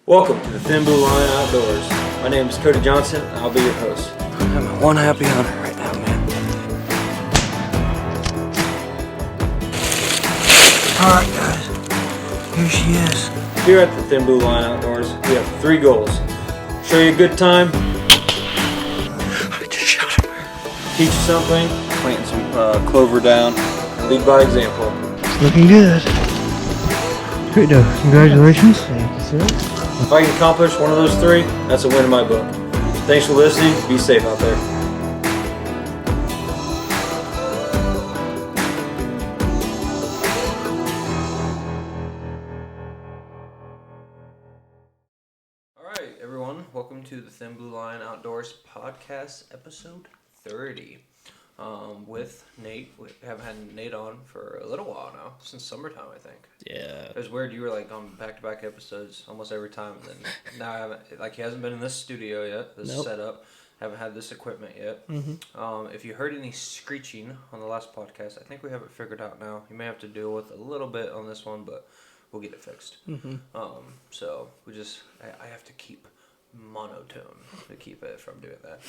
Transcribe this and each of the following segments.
Welcome to the Thin Blue Line Outdoors. My name is Cody Johnson, and I'll be your host. I'm one happy hunter right now, man. Alright, guys. Here she is. Here at the Thin Blue Line Outdoors, we have 3 goals. Show you a good time, I just shot him. teach you something, planting some clover down, and lead by example. It's looking good. Great though. Congratulations. Thank you, sir. If I can accomplish one of those 3, that's a win in my book. Thanks for listening. Be safe out there. Alright, everyone. Welcome to the Thin Blue Line Outdoors podcast, episode 30. With Nate. We haven't had Nate on for a little while now, since summertime, I think. Yeah. It was weird. You were like on back-to-back episodes almost every time. And then now I haven't. Like he hasn't been in this studio yet. This setup. Haven't had this equipment yet. Mm-hmm. If you heard any screeching on the last podcast, I think we have it figured out now. You may have to deal with a little bit on this one, but we'll get it fixed. Mm-hmm. So we just. I have to keep monotone to keep it from doing that.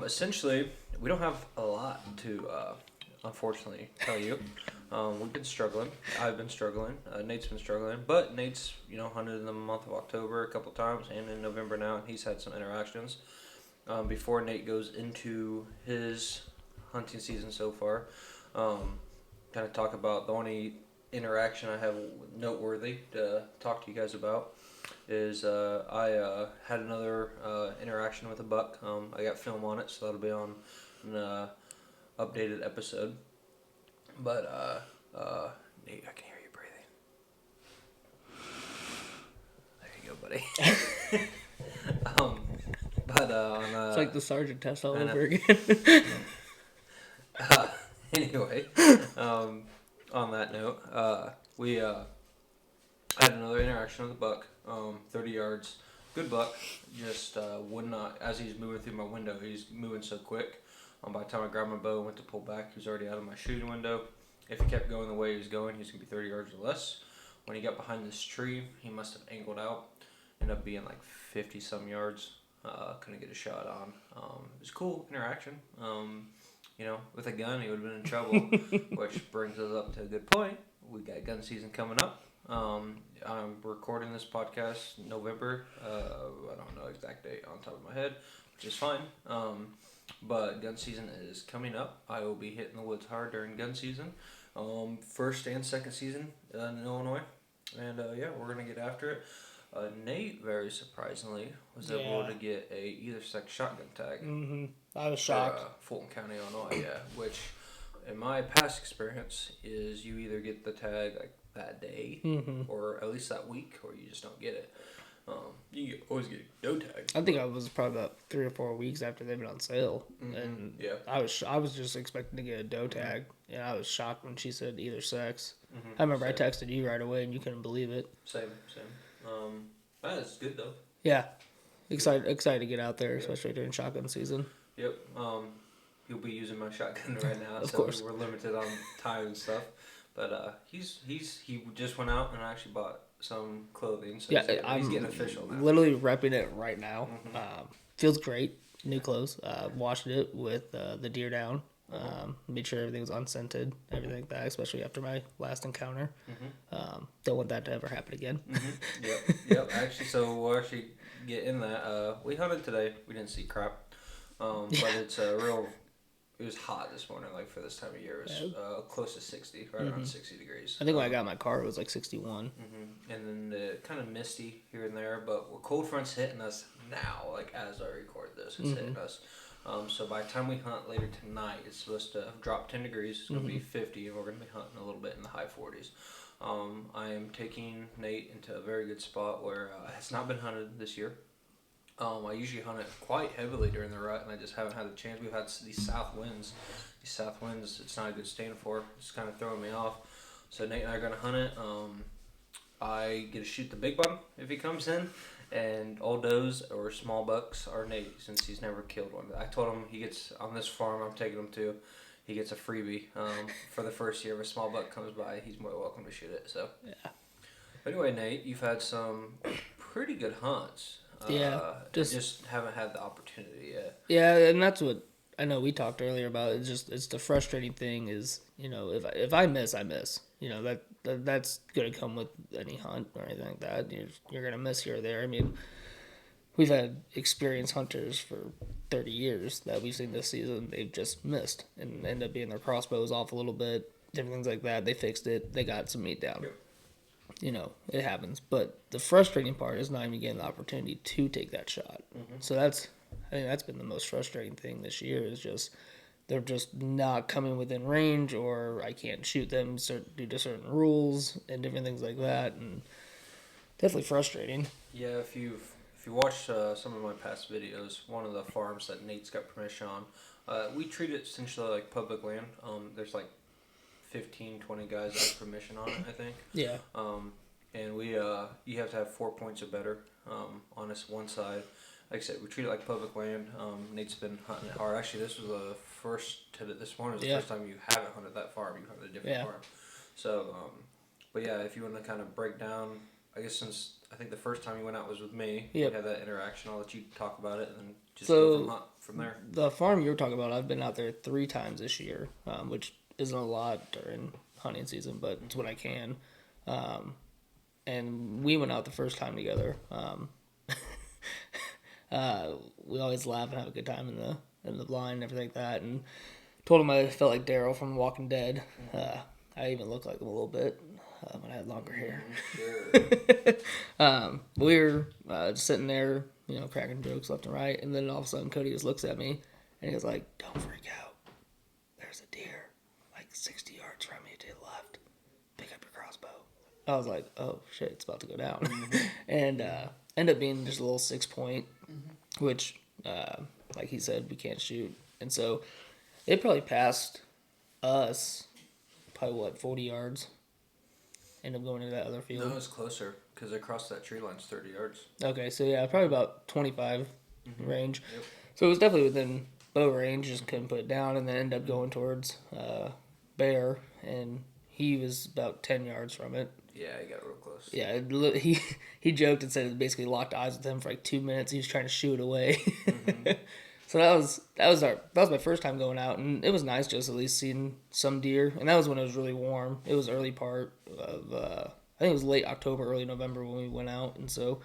Essentially, we don't have a lot to unfortunately tell you. We've been struggling. I've been struggling. Nate's been struggling, but Nate's hunted in the month of October a couple times and in November now, and he's had some interactions. Before Nate goes into his hunting season so far, kind of talk about the only interaction I have noteworthy to talk to you guys about is I had another interaction with a buck. I got film on it, so that'll be on an updated episode. But Nate, I can hear you breathing. There you go, buddy. It's like the sergeant test all over again. Anyway, on that note, we had another interaction with a buck, 30 yards, good buck, just would not, as he's moving through my window, he's moving so quick. By the time I grabbed my bow and went to pull back, he was already out of my shooting window. If he kept going the way he was going, he was going to be 30 yards or less. When he got behind this tree, he must have angled out, ended up being like 50-some yards. Couldn't get a shot on. It was a cool interaction. With a gun, he would have been in trouble, which brings us up to a good point. We got gun season coming up. I'm recording this podcast in November. I don't know exact date on top of my head, which is fine. But gun season is coming up. I will be hitting the woods hard during gun season. First and second season in Illinois. And we're going to get after it. Nate, very surprisingly, was able to get a either sex shotgun tag. Mm-hmm. I was shocked. Fulton County, Illinois, which in my past experience is you either get the tag like that day or at least that week, or you just don't get it. You always get a doe tag. I think I was probably about 3 or 4 weeks after they've been on sale, and I was just expecting to get a doe tag. Yeah, I was shocked when she said either sex. I remember I texted you right away, and you couldn't believe it. Same. That's good though. Yeah, excited to get out there, especially during shotgun season. Yep. He'll be using my shotgun right now, Of so course. we're limited on time and stuff. But he just went out and actually bought some clothing, so he's getting official now. Literally repping it right now. Feels great. New clothes. Washed it with the deer down. Made sure everything was unscented, everything like that, especially after my last encounter. Don't want that to ever happen again. Yep. Actually, so we'll actually get in that. We hunted today. We didn't see crap, but it's It was hot this morning, like for this time of year. It was close to 60, right around 60 degrees. I think when I got in my car, it was like 61. And then kind of misty here and there, but cold front's hitting us now, like as I record this, it's hitting us. So by the time we hunt later tonight, it's supposed to have dropped 10 degrees. It's going to be 50, and we're going to be hunting a little bit in the high 40s. I am taking Nate into a very good spot where it's not been hunted this year. I usually hunt it quite heavily during the rut, and I just haven't had the chance. We've had these south winds. It's not a good stand for. It's kind of throwing me off. So Nate and I are going to hunt it. I get to shoot the big one if he comes in. And old does or small bucks are Nate, since he's never killed one. I told him he gets, on this farm I'm taking him to, he gets a freebie for the first year. If a small buck comes by, he's more welcome to shoot it. So, But anyway, Nate, you've had some pretty good hunts. Yeah, Just haven't had the opportunity yet. yeah, and that's what I know. We talked earlier about. It's the frustrating thing is, if I miss, I miss. That's gonna come with any hunt or anything like that. You're gonna miss here or there. I mean, we've had experienced hunters for 30 years that we've seen this season. They've just missed and end up being their crossbows off a little bit, different things like that. They fixed it. They got some meat down. Yep. It happens. But the frustrating part is not even getting the opportunity to take that shot. Mm-hmm. So I think that's been the most frustrating thing this year is just they're just not coming within range, or I can't shoot them due to certain rules and different things like that, and definitely frustrating. Yeah, if you watched some of my past videos, one of the farms that Nate's got permission on, we treat it essentially like public land. There's like 15, 20 guys that have permission on it, I think. Yeah. And we you have to have 4 points or better on this one side. Like I said, we treat it like public land. Nate's been hunting it hard. Actually, this was this morning was the first time you haven't hunted that farm. You hunted a different farm. So, but yeah, if you want to kind of break down, I guess since I think the first time you went out was with me, we had that interaction. I'll let you talk about it and then just go from there. The farm you're talking about, I've been out there 3 times this year, which isn't a lot during hunting season, but it's when I can. And we went out the first time together. We always laugh and have a good time in the blind and everything like that. And told him I felt like Daryl from Walking Dead. I even looked like him a little bit when I had longer hair. Sure. We were sitting there, cracking jokes left and right, and then all of a sudden Cody just looks at me and he was like, "Don't freak out. There's a deer like 60 yards from you to the left. Pick up your crossbow." I was like, "Oh shit, it's about to go down." And ended up being just a little 6-point, which, like he said, we can't shoot. And so it probably passed us, 40 yards. End up going into that other field. No, it was closer because across that tree line's 30 yards. Okay, so yeah, probably about 25 range. Yep. So it was definitely within bow range, just couldn't put it down, and then ended up going towards bear, and he was about 10 yards from it. Yeah, he got real close. Yeah, he joked and said it basically locked eyes with him for like 2 minutes. He was trying to shoo it away. So that was my first time going out, and it was nice just at least seeing some deer. And that was when it was really warm. It was early part of I think it was late October, early November when we went out, and so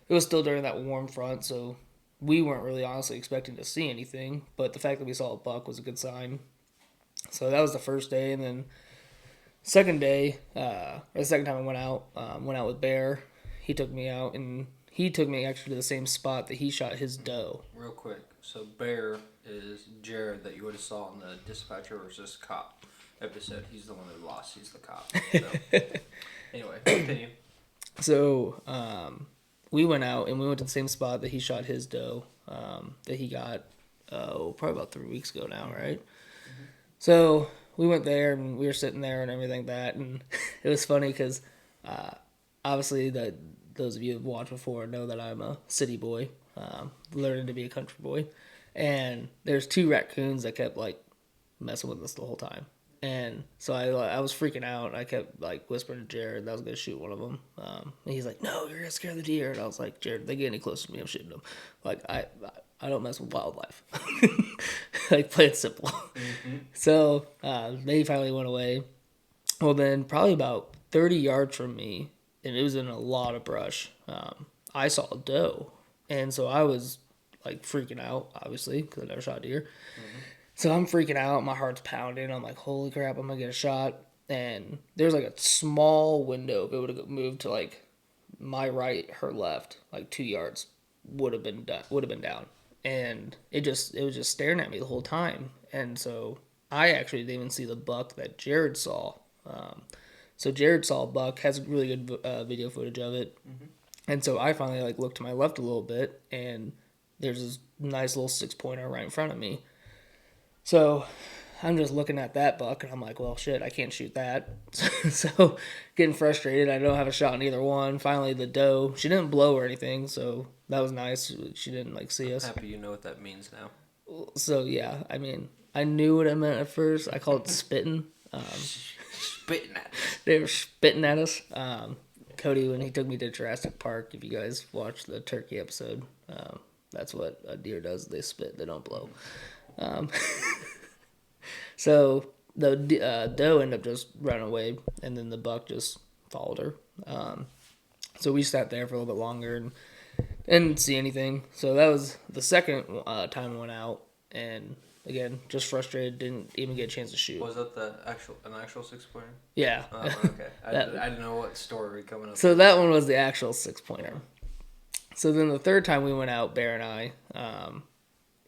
it was still during that warm front. So we weren't really honestly expecting to see anything, but the fact that we saw a buck was a good sign. So that was the first day, and then second day, or the second time I went out with Bear. He took me out, and he took me actually to the same spot that he shot his doe. Real quick, so Bear is Jared that you would have saw in the Dispatcher versus Cop episode. He's the one that lost. He's the cop. So, anyway, continue. So we went out, and we went to the same spot that he shot his doe that he got probably about 3 weeks ago now, right? Mm-hmm. So we went there, and we were sitting there and everything like that, and it was funny because obviously those of you who have watched before know that I'm a city boy, learning to be a country boy, and there's 2 raccoons that kept like messing with us the whole time, and so I was freaking out. I kept like whispering to Jared that I was gonna shoot one of them, and he's like, "No, you're gonna scare the deer," and I was like, "Jared, if they get any closer to me, I'm shooting them." Like I don't mess with wildlife. Like, play it simple. Mm-hmm. So they finally went away. Well, then probably about 30 yards from me, and it was in a lot of brush, I saw a doe. And so I was like freaking out, obviously, because I never shot deer. Mm-hmm. So I'm freaking out. My heart's pounding. I'm like, holy crap, I'm going to get a shot. And there's like a small window. If it would have moved to like my right, her left, like 2 yards, would have been down. And it was just staring at me the whole time. And so I actually didn't even see the buck that Jared saw. So Jared saw a buck, has really good video footage of it. Mm-hmm. And so I finally like looked to my left a little bit, and there's this nice little 6-pointer right in front of me. So I'm just looking at that buck, and I'm like, well, shit, I can't shoot that. So getting frustrated. I don't have a shot in either one. Finally, the doe, she didn't blow or anything, so that was nice. She didn't like see us. I'm happy you know what that means now. So yeah, I mean, I knew what it meant at first. I called it spitting. Spitting at us. They were spitting at us. Cody, when he took me to Jurassic Park, if you guys watched the turkey episode, that's what a deer does. They spit, they don't blow. So the doe ended up just running away, and then the buck just followed her. So we sat there for a little bit longer and didn't see anything. So that was the second time we went out, and again, just frustrated, didn't even get a chance to shoot. Was that an actual 6-pointer? Yeah. Oh, okay. I didn't know what story coming up. So that one was the actual 6-pointer. So then the third time we went out, Bear and I,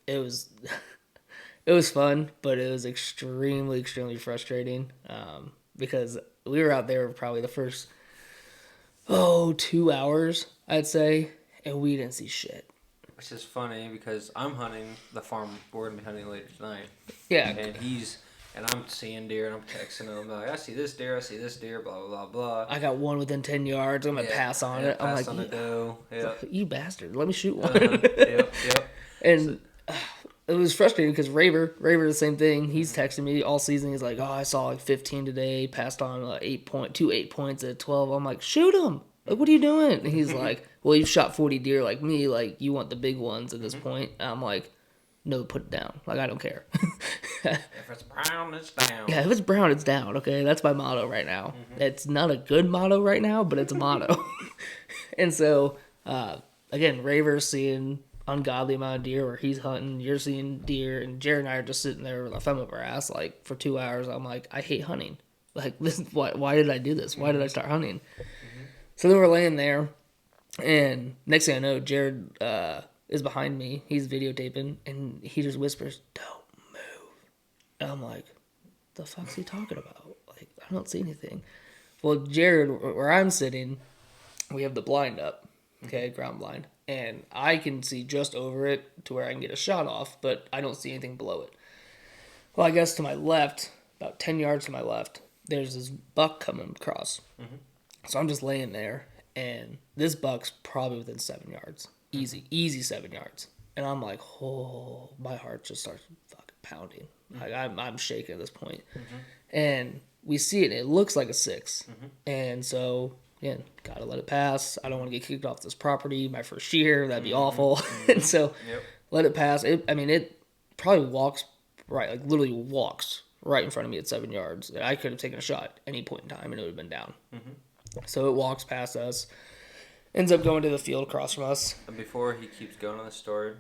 it was it was fun, but it was extremely, extremely frustrating because we were out there probably the first 2 hours, I'd say, and we didn't see shit. Which is funny because I'm hunting the farm. We're gonna be hunting later tonight. Yeah. And I'm seeing deer and I'm texting him like, I see this deer, blah blah blah blah. I got one within 10 yards. I'm gonna pass on it. I'm like, on the doe. Yeah. You bastard! Let me shoot one. Yep. And it was frustrating because Raver, the same thing. He's texting me all season. He's like, "Oh, I saw like 15 today. Passed on 8 points at 12." I'm like, "Shoot him! Like, what are you doing?" And he's like, "Well, you've shot 40 deer like me. Like, you want the big ones at this point." And I'm like, "No, put it down. Like, I don't care." If it's brown, it's down. Yeah, if it's brown, it's down. Okay, that's my motto right now. It's not a good motto right now, but it's a motto. And so, again, Raver's seeing ungodly amount of deer where he's hunting, you're seeing deer, and Jared and I are just sitting there with our thumb up our ass like for 2 hours. I'm like, I hate hunting. Like, this, why did I do this? Why did I start hunting? So then we're laying there, and next thing I know, Jared is behind me. He's videotaping, and he just whispers, "Don't move." And I'm like, the fuck's he talking about? Like, I don't see anything. Well, Jared, where I'm sitting, we have the blind up, okay, ground blind, and I can see just over it to where I can get a shot off, but I don't see anything below it. Well, I guess to my left, about 10 yards to my left, there's this buck coming across. So I'm just laying there, and this buck's probably within 7 yards. Easy 7 yards. And I'm like, oh, my heart just starts fucking pounding. Like, I'm shaking at this point. And we see it, and it looks like a 6. And so, again, gotta let it pass. I don't want to get kicked off this property my first year. That'd be awful. And so, let it pass. It probably walks right, like literally walks right in front of me at 7 yards. I could have taken a shot at any point in time, and it would have been down. So it walks past us, ends up going to the field across from us. And before he keeps going on the story,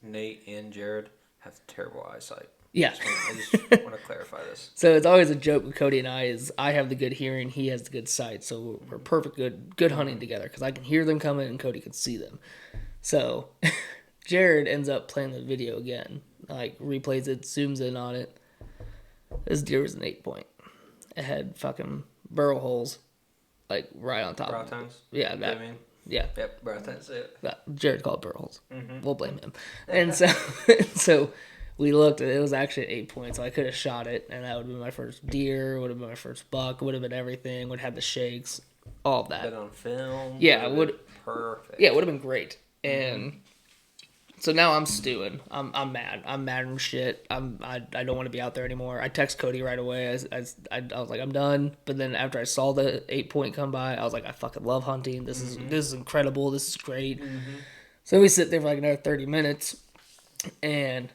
Nate and Jared have terrible eyesight. Yeah. I just want to clarify this. So it's always a joke with Cody and I is I have the good hearing, he has the good sight. So we're perfect, good hunting together because I can hear them coming and Cody can see them. So Jared ends up playing the video again, like replays it, zooms in on it. This deer was an 8-point. It had fucking burrow holes, like right on top. Brow tines? Yeah, that. I mean, Yeah. Yep, brow tines. Jared called it burrow holes. We'll blame him. And so we looked, and it was actually at 8 points. So I could have shot it, and that would have been my first deer, would have been my first buck, would have been everything, would have had the shakes, all of that. Been on film. Yeah, it would. Perfect. Yeah, it would have been great. And so now I'm stewing. I'm mad. I'm mad and shit. I don't want to be out there anymore. I text Cody right away. I was like, I'm done. But then after I saw the 8-point come by, I was like, I fucking love hunting. This is incredible. This is great. So we sit there for like another 30 minutes, and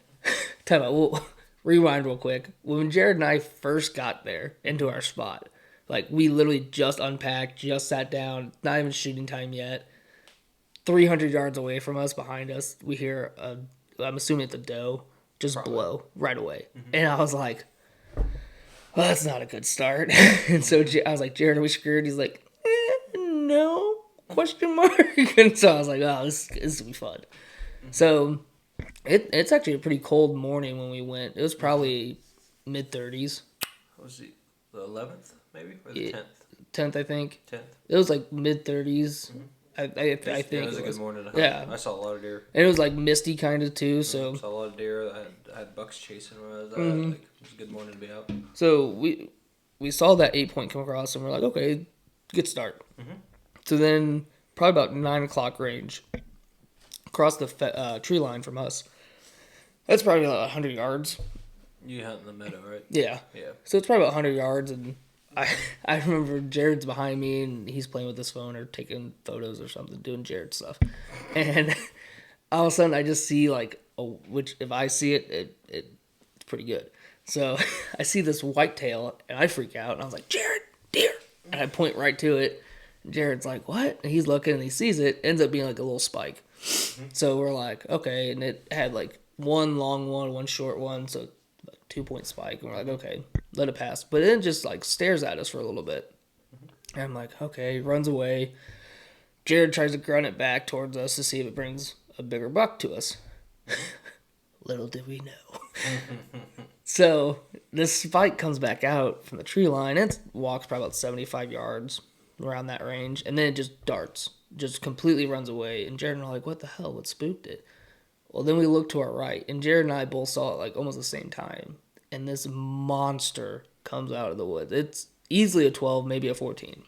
we'll rewind real quick. When Jared and I first got there into our spot, like we literally just unpacked, just sat down, not even shooting time yet. 300 yards away from us, behind us, we hear I'm assuming it's a doe, just blow right away. And I was like, well, that's not a good start. And so I was like, Jared, are we screwed? He's like, no, question mark. And so I was like, oh, this will be fun. So it's actually a pretty cold morning when we went. It was probably mid-30s. Was it the 11th, maybe? Or the 10th? 10th, I think. 10th. It was like mid-30s. I think it was a good morning to hunt. Yeah. I saw a lot of deer. And it was like misty kind of too, so. Saw a lot of deer. I had bucks chasing when I was out. Like, it was a good morning to be out. So we saw that 8-point come across, and we're like, okay, good start. So then, probably about 9 o'clock range, across the tree line from us. That's probably about 100 yards. You hunt in the meadow, right? Yeah. Yeah. So it's probably about 100 yards, and I remember Jared's behind me and he's playing with his phone or taking photos or something, doing Jared stuff, and all of a sudden I just see like which if I see it, it's pretty good. So I see this whitetail and I freak out and I was like, Jared, deer, and I point right to it. And Jared's like, what? And he's looking and he sees it. Ends up being like a little spike. So we're like, okay, and it had like one long one short one, so like 2-point spike, and we're like, okay, let it pass. But then just like stares at us for a little bit. And I'm like, okay, runs away. Jared tries to grunt it back towards us to see if it brings a bigger buck to us. Little did we know. So this spike comes back out from the tree line. It walks probably about 75 yards around that range, and then it just darts, just completely runs away. And Jared and I are like, what the hell? What spooked it? Well, then we look to our right, and Jared and I both saw it like almost the same time. And this monster comes out of the woods. It's easily a 12, maybe a 14.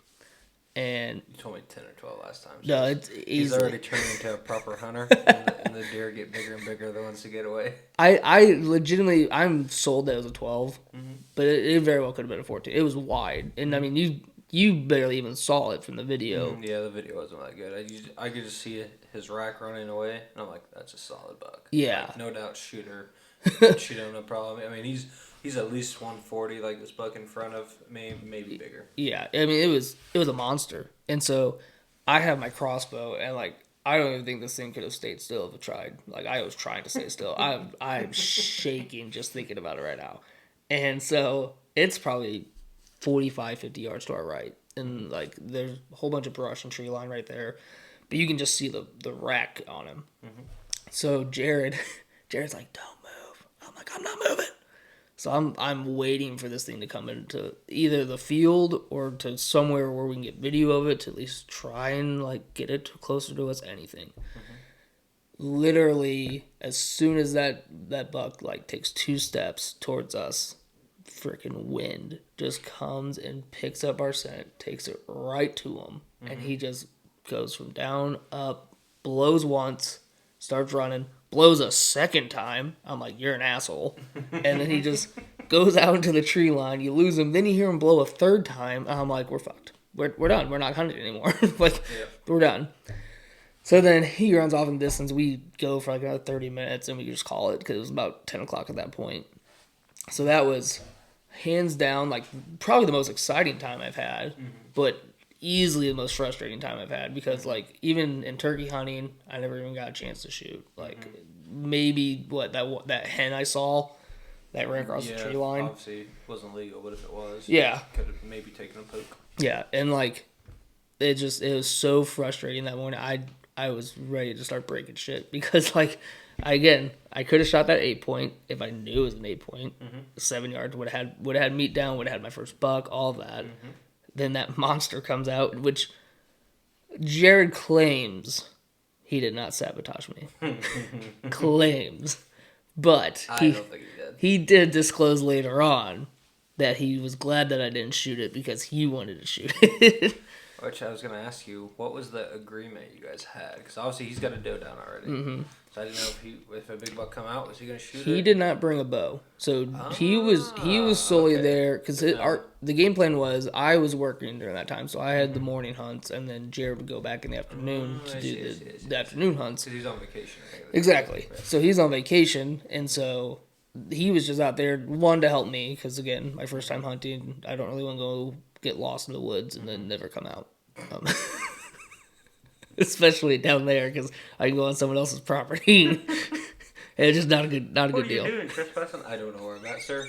And You told me 10 or 12 last time. So no, it's he's easily. already turning into a proper hunter, and the deer get bigger and bigger the ones who get away. I legitimately, I'm sold that it was a 12, but it very well could have been a 14. It was wide, and I mean, you barely even saw it from the video. Yeah, the video wasn't that good. I could just see his rack running away, and I'm like, that's a solid buck. Yeah. Like, no doubt shooter. Shoot him, no problem. I mean, he's at least 140, like this buck in front of me, maybe bigger. Yeah, I mean, it was a monster. And so I have my crossbow, and like, I don't even think this thing could have stayed still if it tried. Like, I was trying to stay still. I'm shaking just thinking about it right now. And so it's probably 45, 50 yards to our right. And like, there's a whole bunch of brush and tree line right there. But you can just see the rack on him. So Jared's like, don't move. I'm like, I'm not moving. So I'm waiting for this thing to come into either the field or to somewhere where we can get video of it to at least try and like get it closer to us. Anything. Literally, as soon as that buck like takes 2 steps towards us, freaking wind just comes and picks up our scent, takes it right to him, and he just goes from down up, blows once, starts running, blows a second time. I'm like, you're an asshole. And then he just goes out into the tree line. You lose him. Then you hear him blow a third time. I'm like, we're fucked. We're done. We're not hunting anymore. We're done. So then he runs off in the distance. We go for like another 30 minutes and we just call it because it was about 10 o'clock at that point. So that was hands down like probably the most exciting time I've had, but easily the most frustrating time I've had because like even in turkey hunting, I never even got a chance to shoot. Like maybe that hen I saw that ran across the tree line. Obviously it wasn't legal, but if it was, yeah, could have maybe taken a poke. Yeah, and like it was so frustrating that morning. I was ready to start breaking shit because like I could have shot that 8-point if I knew it was an 8-point. 7 yards would have had meat down, would have had my first buck, all of that. Then that monster comes out, which Jared claims he did not sabotage me. Claims. But I don't think he did. He did disclose later on that he was glad that I didn't shoot it because he wanted to shoot it. Which I was going to ask you, what was the agreement you guys had? Because obviously he's got a doe down already. So I didn't know if a big buck come out, was he going to shoot it? He did not bring a bow. So he was solely there because the game plan was I was working during that time. So I had the morning hunts and then Jared would go back in the afternoon to do the afternoon hunts. Because he's on vacation. Exactly. So he's on vacation and so he was just out there, one, to help me because, again, my first time hunting, I don't really want to go get lost in the woods and then never come out. Especially down there because I can go on someone else's property. And it's just not a good deal. What are you doing, trespassing? I don't know where I'm at, sir.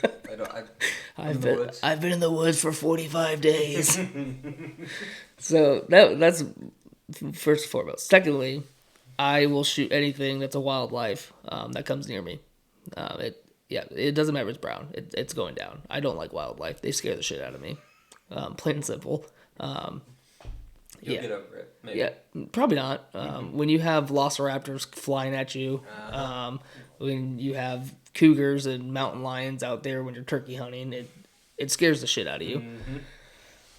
I've been in the woods for 45 days. So that's first and foremost. Secondly, I will shoot anything that's a wildlife that comes near me. It doesn't matter if it's brown. It's going down. I don't like wildlife. They scare the shit out of me. Plain and simple. You'll get over it, maybe. Yeah, probably not. When you have velociraptors flying at you, when you have cougars and mountain lions out there when you're turkey hunting, it scares the shit out of you.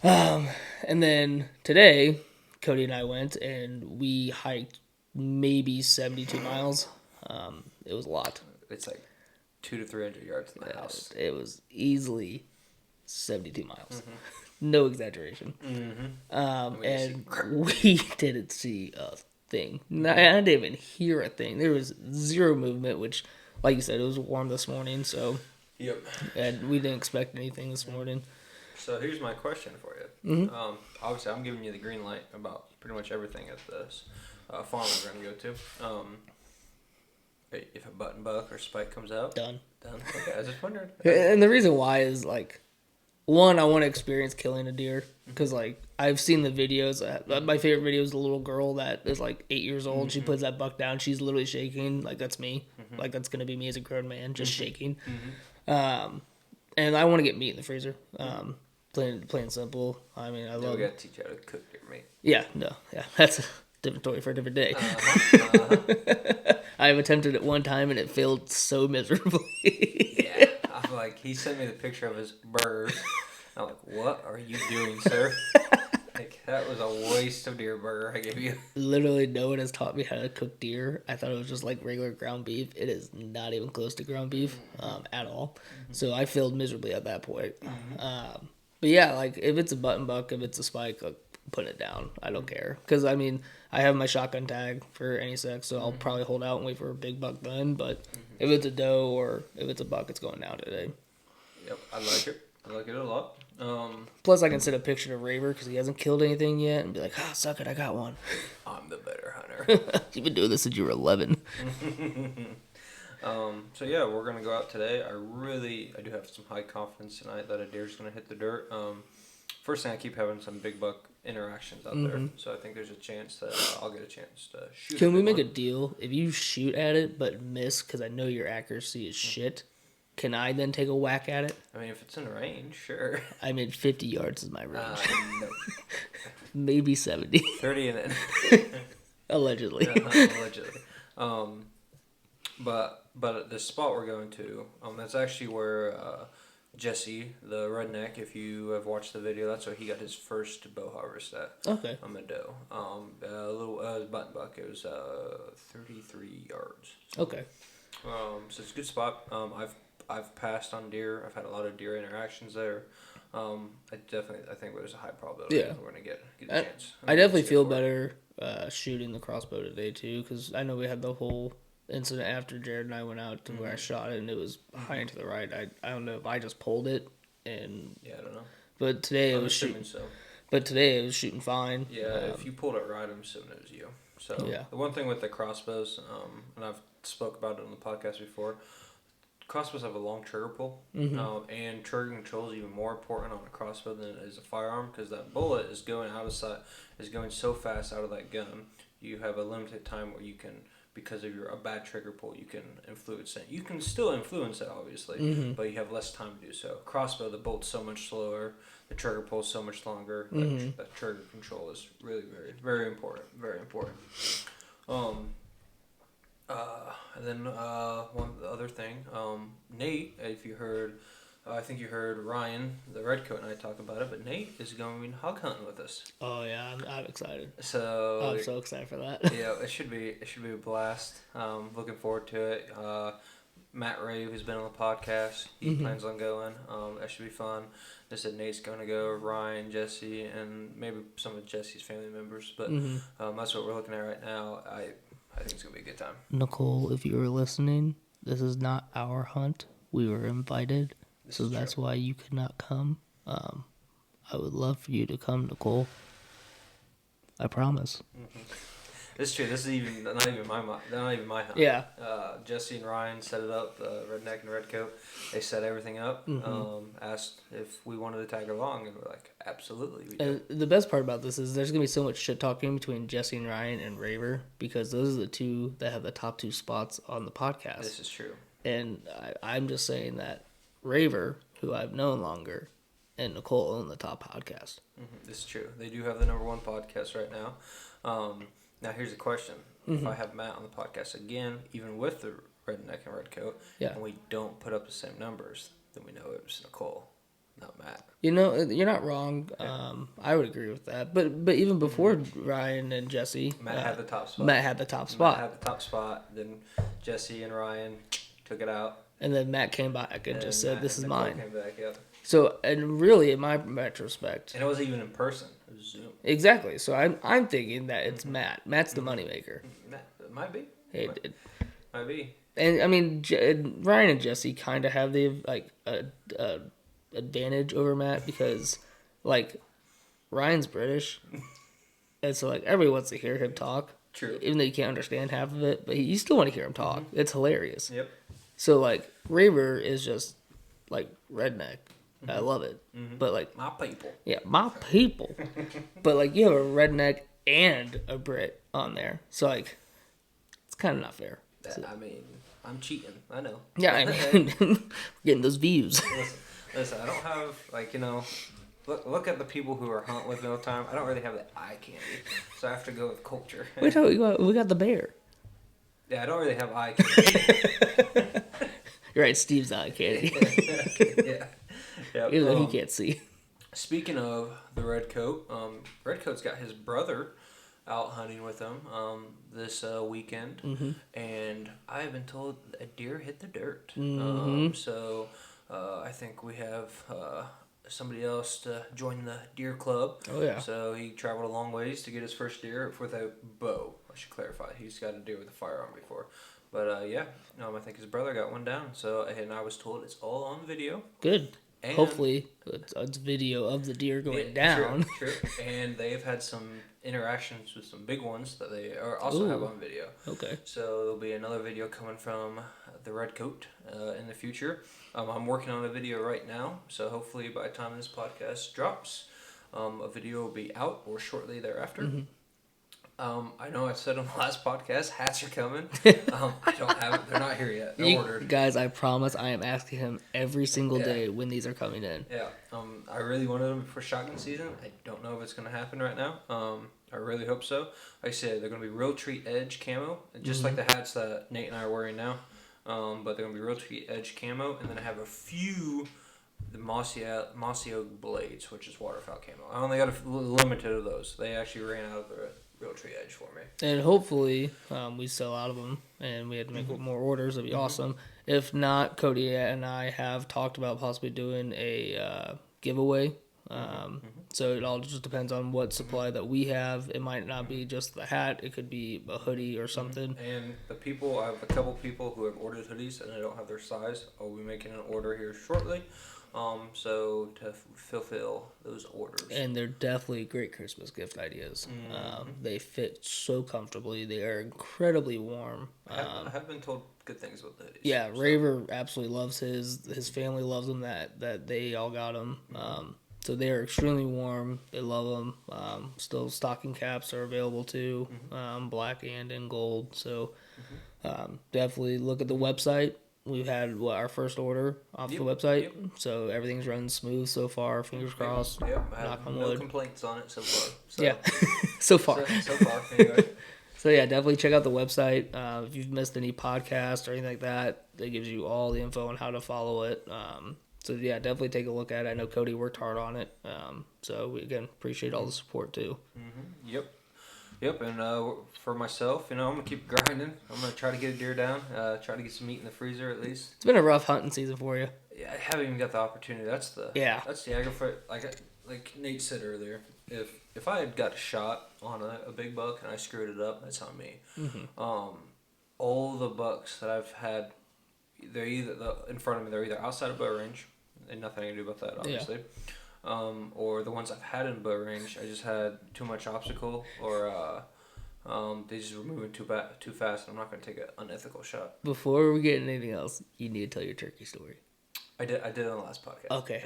And then today, Cody and I went and we hiked maybe 72 miles. It was a lot. It's like 200 to 300 yards from the house. It was easily 72 miles. No exaggeration. And we didn't see a thing. I didn't even hear a thing. There was zero movement, which, like you said, it was warm this morning, so Yep. and we didn't expect anything this morning. So here's my question for you. Obviously, I'm giving you the green light about pretty much everything at this farm we're going to go to. If a button buck or spike comes out, Done. Okay, I was just wondering. And the reason why is, like, one, I want to experience killing a deer because, like, I've seen the videos. My favorite video is the little girl that is like 8 years old. She puts that buck down. She's literally shaking. Like, that's me. Like, that's gonna be me as a grown man, just shaking. And I want to get meat in the freezer. Plain simple. I mean, I love. We got to teach you how to cook deer meat. Yeah, that's a different story for a different day. I've attempted it one time and it failed so miserably. Yeah, I'm like, he sent me the picture of his burgers. I'm like, what are you doing, sir? Like, that was a waste of deer burger I gave you. Literally, no one has taught me how to cook deer. I thought it was just like regular ground beef. It is not even close to ground beef at all. So I failed miserably at that point. But yeah, like, if it's a button buck, if it's a spike, like, put it down. I don't care. Because, I mean, I have my shotgun tag for any sex, so I'll probably hold out and wait for a big buck then. But if it's a doe or if it's a buck, it's going down today. Yep, I like it. I like it a lot. Plus, I can send a picture to Raver because he hasn't killed anything yet and be like, suck it, I got one. I'm the better hunter. You've been doing this since you were 11. So yeah, we're gonna go out today. I do have some high confidence tonight that a deer's gonna hit the dirt. First thing, I keep having some big buck interactions out there, so I think there's a chance that I'll get a chance to shoot. Can we make a deal? If you shoot at it but miss, because I know your accuracy is shit, can I then take a whack at it? I mean, if it's in range, sure. I mean, 50 yards is my range. No. Maybe 70. 30 and then. Allegedly. Allegedly. But the spot we're going to, that's actually where Jesse, the redneck, if you have watched the video, that's where he got his first bow harvest at. Okay. On a doe. A little button buck. It was 33 yards. Okay. So it's a good spot. I've passed on deer. I've had a lot of deer interactions there. I think there's a high probability we're gonna get a chance. I definitely feel better shooting the crossbow today too, because I know we had the whole incident after Jared and I went out to where I shot it and it was high and to the right. I don't know if I just pulled it and I don't know. But today it was shooting. So. But today it was shooting fine. Yeah, if you pulled it right, I'm assuming it was you. So the one thing with the crossbows, and I've spoke about it on the podcast before. Crossbows have a long trigger pull, and trigger control is even more important on a crossbow than it is a firearm because that bullet is going so fast out of that gun. You have a limited time where you can, because of a bad trigger pull, you can influence it. You can still influence it, obviously, but you have less time to do so. Crossbow, the bolt's so much slower, the trigger pull is so much longer. That trigger control is really very, very important. Very important. And then one other thing, Nate, if you heard, I think you heard Ryan, the redcoat, and I talk about it, but Nate is going hog hunting with us. Oh yeah, I'm excited. So I'm so excited for that. Yeah, it should be a blast. Looking forward to it. Matt Ray, who's been on the podcast, he plans on going. That should be fun. They said Nate's going to go, Ryan, Jesse, and maybe some of Jesse's family members. But that's what we're looking at right now. I think it's going to be a good time. Nicole, if you were listening, this is not our hunt. We were invited, so that's why you could not come. I would love for you to come, Nicole. I promise. It's true. This is not even my hunt. Yeah. Jesse and Ryan set it up. Redneck and Redcoat. They set everything up. Asked if we wanted to tag along, and we're like, absolutely. We do. The best part about this is there's gonna be so much shit talking between Jesse and Ryan and Raver because those are the two that have the top 2 spots on the podcast. This is true. And I'm just saying that Raver, who I've known longer, and Nicole own the top podcast. This is true. They do have the number 1 podcast right now. Now, here's the question. If I have Matt on the podcast again, even with the redneck and redcoat, and we don't put up the same numbers, then we know it was Nicole, not Matt. You know, you're not wrong. I would agree with that. But even before Ryan and Jesse... Matt had the top spot. Matt had the top spot. Then Jesse and Ryan took it out. And then Matt came back and just said, this is mine. Came back, So, and really, in my retrospect, And it wasn't even in person. It was Zoom. exactly. So I'm thinking that it's Matt. Matt's the moneymaker. It might be. Might be. And I mean, Ryan and Jesse kind of have the advantage over Matt because like Ryan's British, and so like everybody wants to hear him talk. True. Even though you can't understand half of it, but you still want to hear him talk. It's hilarious. Yep. So like Raver is just like redneck. I love it. But like My people. yeah, my people. But like you have a redneck and a Brit on there, so like it's kind of not fair. I mean, I'm cheating. I know. Yeah, I mean, getting those views. Listen, I don't have, like, look at the people who are hunting with me all the time. I don't really have the eye candy, so I have to go with culture. Wait, no, we got the bear. Yeah, I don't really have eye candy. You're right, Steve's eye candy. Yeah. Even though he can't see. Speaking of the Redcoat, Redcoat's got his brother out hunting with him this weekend, and I have been told a deer hit the dirt. So I think we have somebody else to join the deer club. Oh yeah. So he traveled a long ways to get his first deer with a bow. I should clarify. He's got a deer with a firearm before. But I think his brother got one down. So, and I was told it's all on video. Good. And hopefully it's video of the deer going down. True. And they've had some interactions with some big ones that they also have on video. Okay. So there'll be another video coming from the Redcoat in the future. I'm working on a video right now, so hopefully by the time this podcast drops, a video will be out or shortly thereafter. I know I said on the last podcast, hats are coming. I don't have it. They're not here yet. They're ordered. Guys, I promise I am asking him every single day when these are coming in. Yeah. I really wanted them for shotgun season. I don't know if it's going to happen right now. I really hope so. Like I said, they're going to be Real Tree Edge camo, just like the hats that Nate and I are wearing now. But they're going to be Real Tree Edge camo, and then I have a few the Mossy Oak blades, which is waterfowl camo. I only got a limited of those. They actually ran out of the Real Tree Edge for me. And hopefully we sell out of them and we had to make more orders. That'd be awesome. If not, Cody and I have talked about possibly doing a giveaway. So it all just depends on what supply that we have. It might not be just the hat. It could be a hoodie or something. And I have a couple people who have ordered hoodies and I don't have their size. I'll be making an order here shortly. So to fulfill those orders. And they're definitely great Christmas gift ideas. They fit so comfortably. They are incredibly warm. I have been told good things about the hoodies. Yeah, so. Raver absolutely loves his family loves them that they all got them. So they are extremely warm. They love them. Still stocking caps are available too, black and in gold. So definitely look at the website. We've had our first order off the website, so everything's running smooth so far. Fingers crossed. Yep, I have knock on no wood. complaints on it so far. So. Yeah, so far. So far, anyway. So yeah, definitely check out the website. If you've missed any podcast or anything like that, it gives you all the info on how to follow it. So yeah, definitely take a look at it. I know Cody worked hard on it. So we again appreciate all the support too. Yep, and for myself, I'm going to keep grinding. I'm going to try to get a deer down, try to get some meat in the freezer at least. It's been a rough hunting season for you. Yeah, I haven't even got the opportunity. That's the like Nate said earlier, if I had got a shot on a big buck and I screwed it up, that's on me. All the bucks that I've had, they're either in front of me, they're either outside of bow range, and nothing I can do about that, obviously. Yeah. Or the ones I've had in bow range, I just had too much obstacle, or they just were moving too fast, and I'm not going to take an unethical shot. Before we get into anything else, you need to tell your turkey story. I did it on the last podcast. Okay.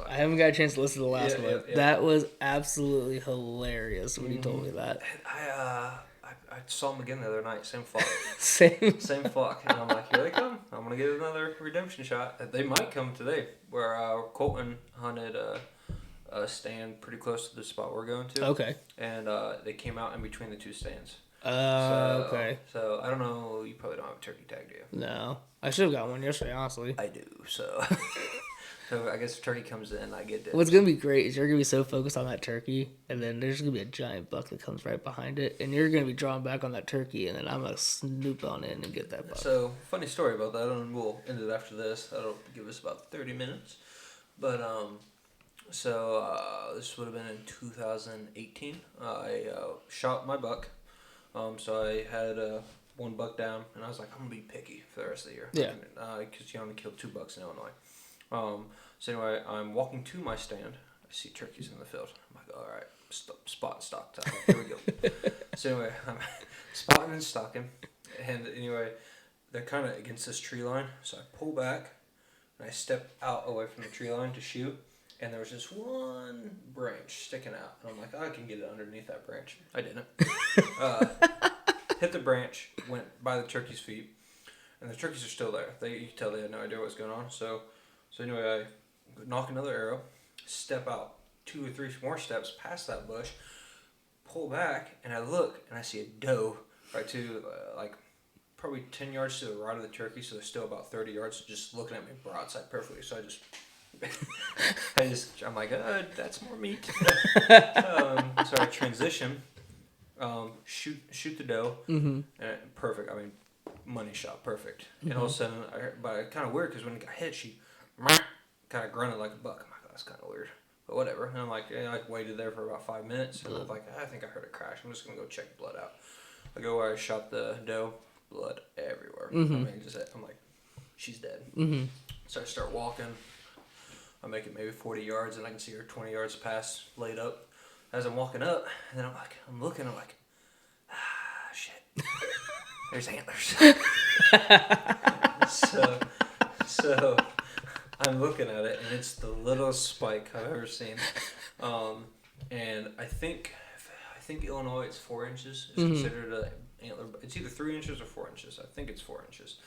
I haven't got a chance to listen to the last one. Yeah. That was absolutely hilarious when you told me that. I saw him again the other night, same flock. Same flock. And I'm like, here they come. I'm going to get another redemption shot. They might come today, where Colton hunted a stand pretty close to the spot we're going to. Okay. And they came out in between the two stands. Okay. So I don't know. You probably don't have a turkey tag, do you? No. I should have got one yesterday, honestly. I do, so... So I guess if turkey comes in, I get it. What's going to be great is you're going to be so focused on that turkey, and then there's going to be a giant buck that comes right behind it, and you're going to be drawn back on that turkey, and then I'm going to snoop on in and get that buck. So, funny story about that, and we'll end it after this. That'll give us about 30 minutes. But so this would have been in 2018. I shot my buck. So I had one buck down, and I was like, I'm gonna be picky for the rest of the year. Yeah. Because you only killed 2 bucks in Illinois. So anyway, I'm walking to my stand. I see turkeys in the field. I'm like, all right, spot and stock time. Here we go. So anyway, I'm spotting and stalking, and anyway, they're kind of against this tree line. So I pull back, and I step out away from the tree line to shoot. And there was just one branch sticking out. And I'm like, I can get it underneath that branch. I didn't. Hit the branch, went by the turkey's feet. And the turkeys are still there. You can tell they had no idea what was going on. So anyway, I knock another arrow, step out 2 or 3 more steps past that bush, pull back, and I look, and I see a doe right to, probably 10 yards to the right of the turkey. So they're still about 30 yards, just looking at me broadside perfectly. So I'm like, that's more meat. So I transition, shoot the doe, and perfect. I mean, money shot, perfect. And all of a sudden, but kind of weird because when it got hit, she kind of grunted like a buck. I'm like, that's kind of weird, but whatever. And I'm like, I waited there for about 5 minutes, and I'm like, I think I heard a crash. I'm just gonna go check the blood out. I go where I shot the doe, blood everywhere. I mean, I'm like, she's dead. So I start walking. I make it maybe 40 yards, and I can see her 20 yards past, laid up. As I'm walking up, and then I'm looking, shit. There's antlers. so I'm looking at it, and it's the littlest spike I've ever seen. And I think Illinois, it's 4 inches. It's considered an antler. It's either 3 inches or 4 inches. I think it's 4 inches.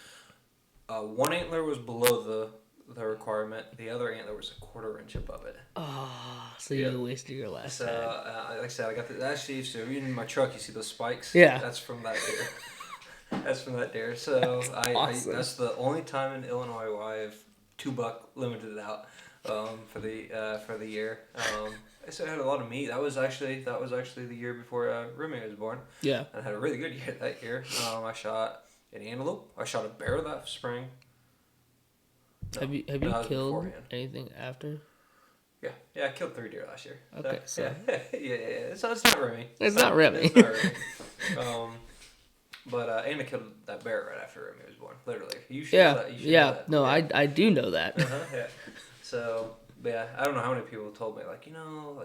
One antler was below the requirement. The other antler was a 1/4 inch above it. Oh, so you wasted your last time. Like I said, I got actually. So even in my truck, you see those spikes. Yeah. That's from that deer. So awesome. that's the only time in Illinois where I have 2 buck limited out for the year. So I had a lot of meat. That was actually the year before Remy was born. Yeah. I had a really good year that year. I shot an antelope. I shot a bear that spring. No, have you killed beforehand. Anything after? Yeah, I killed 3 deer last year. Okay, so yeah. So it's not Remy. It's not Remy. It's not Remy. But and I killed that bear right after Remy was born. Literally. You should know that. Know that. No, yeah. I do know that. Yeah. So, but yeah, I don't know how many people told me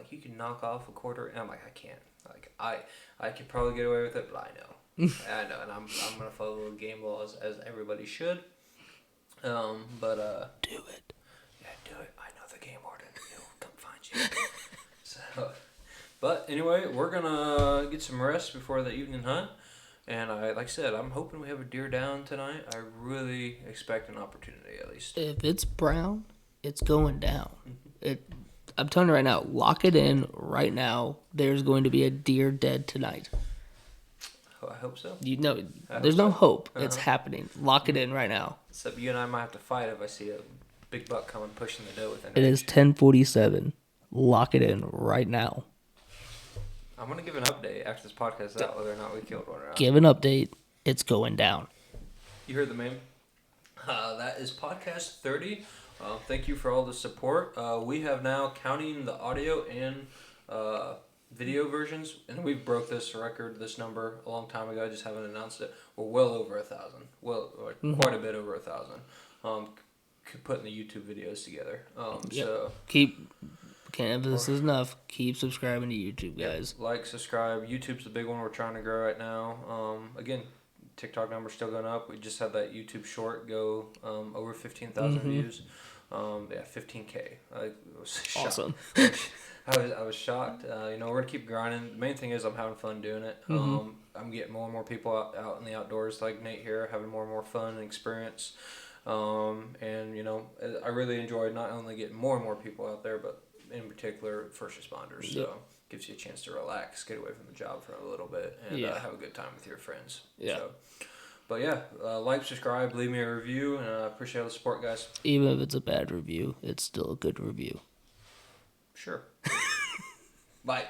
you can knock off a 1/4. And I'm like, I can't. Like I could probably get away with it, but I know, and I'm gonna follow the game laws as everybody should. But do it. Yeah, do it. I know the game warden. He'll come find you. So, but anyway, we're gonna get some rest before the evening hunt. And like I said, I'm hoping we have a deer down tonight. I really expect an opportunity at least. If it's brown, it's going down. I'm telling you right now, lock it in right now. There's going to be a deer dead tonight. Oh, I hope so. There's no hope. It's happening. Lock it in right now. Except you and I might have to fight if I see a big buck coming pushing the doe within. It is 10:47. Lock it in right now. I'm gonna give an update after this podcast is out whether or not we killed one or not. Give an update. It's going down. You heard the meme. That is podcast 30. Thank you for all the support. We have now, counting the audio and video versions, and we broke this number a long time ago. I just haven't announced it. We're well over 1,000. Quite a bit over 1,000. Putting the YouTube videos together. So can't emphasize enough. Keep subscribing to YouTube, guys. Like, subscribe. YouTube's the big one we're trying to grow right now. Again, TikTok number's still going up. We just had that YouTube short go over 15,000 views. 15K. I was shocked. Awesome. I was shocked. We're gonna keep grinding. The main thing is I'm having fun doing it. I'm getting more and more people out in the outdoors, like Nate here, having more and more fun and experience. I really enjoy not only getting more and more people out there, but in particular first responders. So gives you a chance to relax, get away from the job for a little bit, and have a good time with your friends. Yeah. So, but like, subscribe, leave me a review, and I appreciate all the support, guys. Even if it's a bad review, it's still a good review. Sure. Bye.